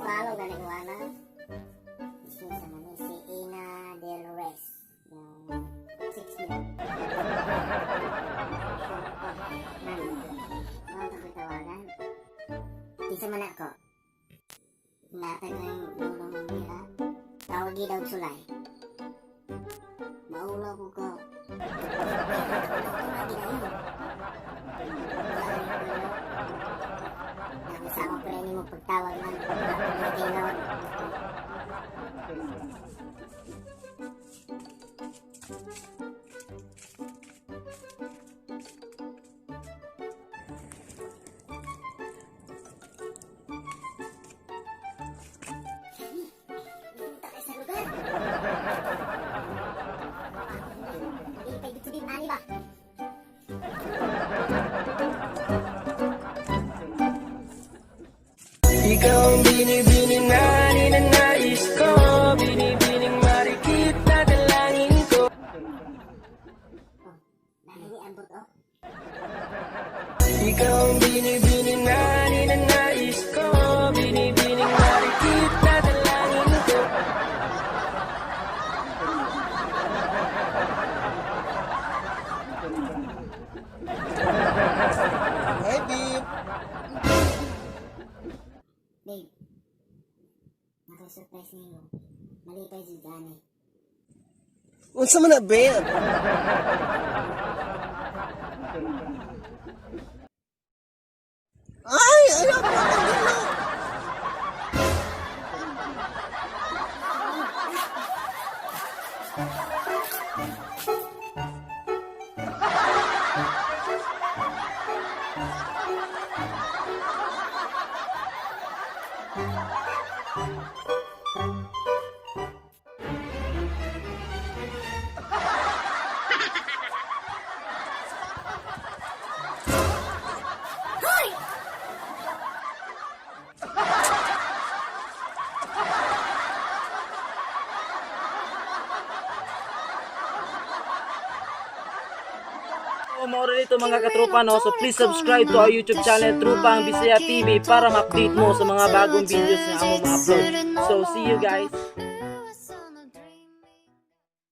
Follow na nagawa si Ina Del Reyes yung 6 niya mga pagkatawagan isa man ako natag na yung lulong ng mira tawagi daw sulay maulaw ko ko lagi na yun sama pa rin mo pagtawag ng kailangan. Punta sa lugar. Hindi pa ibig sabihin, ani ba? Ikaw ang binibining na ninanais ko, binibining marikit na dalangin ko. Nahihiambot oh. Ikaw ang binibining na ninanais ko, binibining marikit na dalangin ko. Hey, babe. Babe, naka-surprise niyo. Malipay si Johnny. Unsa man na, babe? Ay, ayaw ko na dito. Mauro nito mga katropa, no? So please subscribe to our YouTube channel Trupang Bisaya TV para ma-update mo sa mga bagong videos na among ma-upload. So see you guys.